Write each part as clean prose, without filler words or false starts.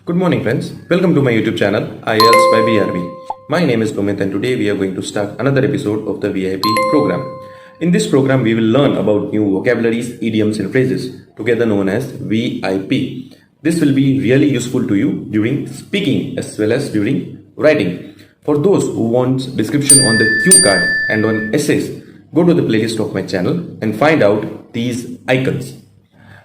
Good morning, friends. Welcome to my YouTube channel, IELTS by BRB. My name is Gomit, and today we are going to start another episode of the VIP program. In this program, we will learn about new vocabularies, idioms, and phrases, together known as VIP. This will be really useful to you during speaking as well as during writing. For those who want description on the cue card and on essays, go to the playlist of my channel and find out these icons.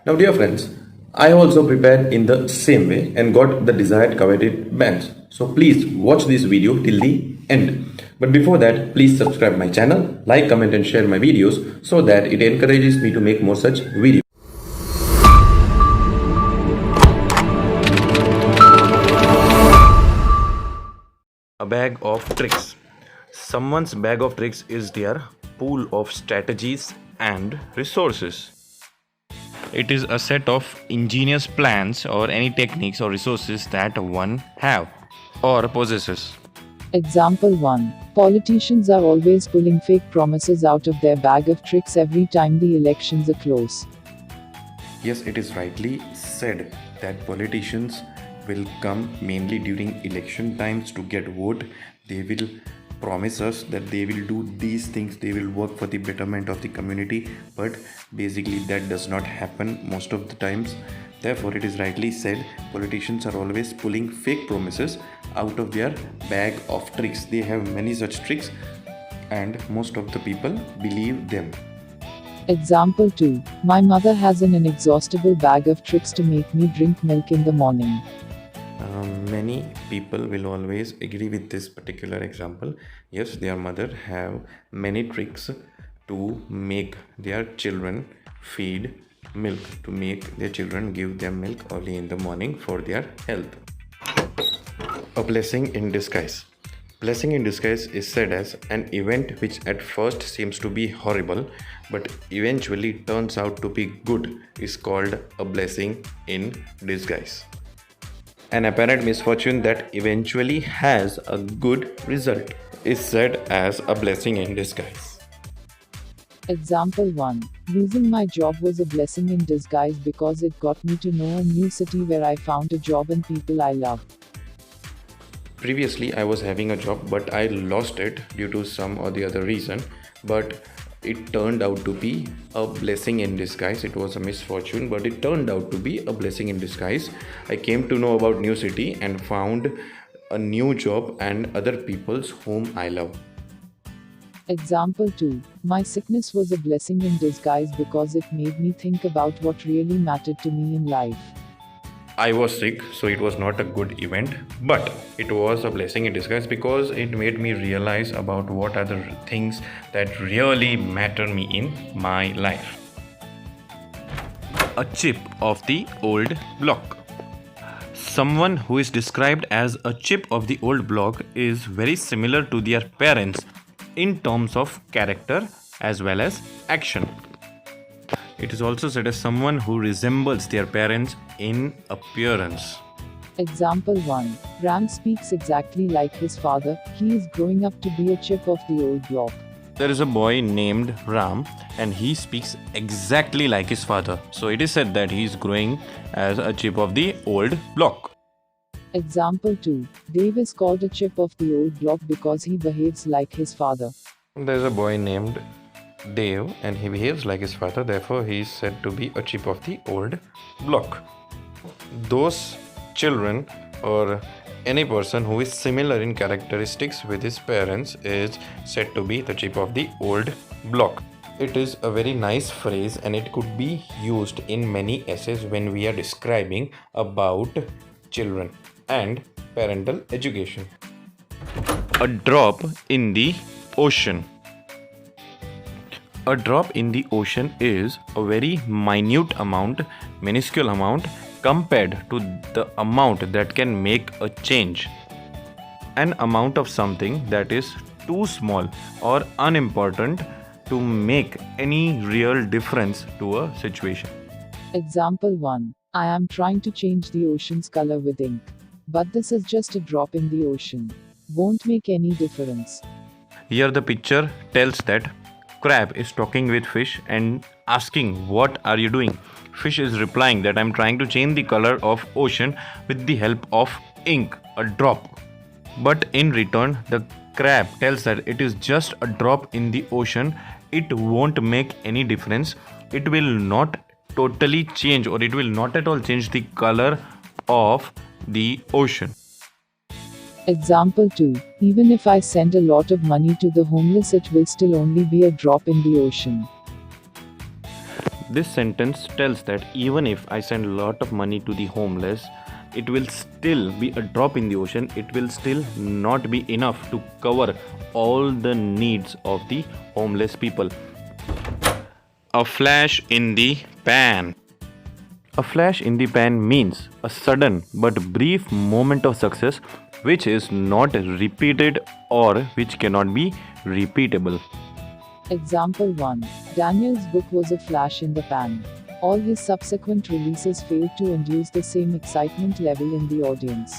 Now, dear friends, I also prepared in the same way and got the desired coveted bands. So please watch this video till the end. But before that, please subscribe my channel, like, comment and share my videos so that it encourages me to make more such videos. A bag of tricks. Someone's bag of tricks is their pool of strategies and resources. It is a set of ingenious plans or any techniques or resources that one have or possesses. Example 1. Politicians are always pulling fake promises out of their bag of tricks every time the elections are close. Yes, it is rightly said that politicians will come mainly during election times to get vote. They will promise us that they will do these things, they will work for the betterment of the community, but basically that does not happen most of the times. Therefore, it is rightly said politicians are always pulling fake promises out of their bag of tricks. They have many such tricks and most of the people believe them. Example 2. My mother has an inexhaustible bag of tricks to make me drink milk in the morning. Many people will always agree with this particular example. Yes, their mother have many tricks to make their children feed milk, to make their children give them milk early in the morning for their health. A blessing in disguise. Blessing in disguise is said as an event which at first seems to be horrible but eventually turns out to be good is called a blessing in disguise. An apparent misfortune that eventually has a good result is said as a blessing in disguise. Example 1. Losing my job was a blessing in disguise because it got me to know a new city where I found a job and people I love. Previously, I was having a job, but I lost it due to some or the other reason. But it turned out to be a blessing in disguise. It was a misfortune, but it turned out to be a blessing in disguise. I came to know about new city and found a new job and other people's whom I love. Example 2. My sickness was a blessing in disguise because it made me think about what really mattered to me in life. I was sick, so it was not a good event, but it was a blessing in disguise because it made me realize about what are the things that really matter me in my life. A chip of the old block. Someone who is described as a chip of the old block is very similar to their parents in terms of character as well as action. It is also said as someone who resembles their parents in appearance. Example 1. Ram speaks exactly like his father. He is growing up to be a chip of the old block. There is a boy named Ram and he speaks exactly like his father. So it is said that he is growing as a chip of the old block. Example 2. Dave is called a chip of the old block because he behaves like his father. There is a boy named Dave and he behaves like his father, therefore he is said to be a chip of the old block. Those children or any person who is similar in characteristics with his parents is said to be the chip of the old block. It is a very nice phrase and it could be used in many essays when we are describing about children and parental education. A drop in the ocean. A drop in the ocean is a very minute amount, minuscule amount compared to the amount that can make a change. An amount of something that is too small or unimportant to make any real difference to a situation. Example 1. I am trying to change the ocean's color with ink. But this is just a drop in the ocean. Won't make any difference. Here the picture tells that crab is talking with fish and asking, "What are you doing?" Fish is replying that I'm trying to change the color of ocean with the help of ink, a drop. But in return, the crab tells that it is just a drop in the ocean. It won't make any difference. It will not totally change, or it will not at all change the color of the ocean. Example 2. Even if I send a lot of money to the homeless, it will still only be a drop in the ocean. This sentence tells that even if I send a lot of money to the homeless, it will still be a drop in the ocean. It will still not be enough to cover all the needs of the homeless people. A flash in the pan. A flash in the pan means a sudden but brief moment of success which is not repeated or which cannot be repeatable. Example 1. Daniel's book was a flash in the pan. All his subsequent releases failed to induce the same excitement level in the audience.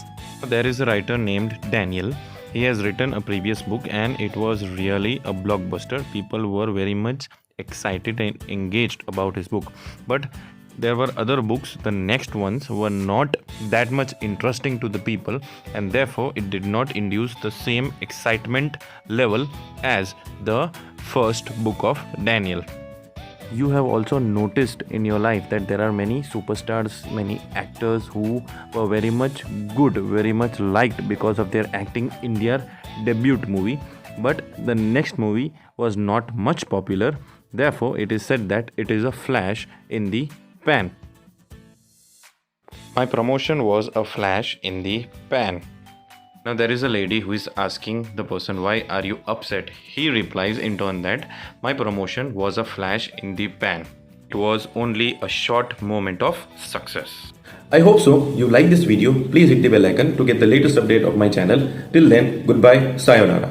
There is a writer named Daniel. He has written a previous book and it was really a blockbuster. People were very much excited and engaged about his book. But there were other books, the next ones were not that much interesting to the people, and therefore it did not induce the same excitement level as the first book of Daniel. You have also noticed in your life that there are many superstars, many actors who were very much good, very much liked because of their acting in their debut movie, but the next movie was not much popular. Therefore, it is said that it is a flash in the pan. My promotion was a flash in the pan. Now there is a lady who is asking the person, "Why are you upset?" He replies in turn that my promotion was a flash in the pan. It was only a short moment of success. I hope so. You like this video. Please hit the bell icon to get the latest update of my channel. Till then, goodbye. Sayonara.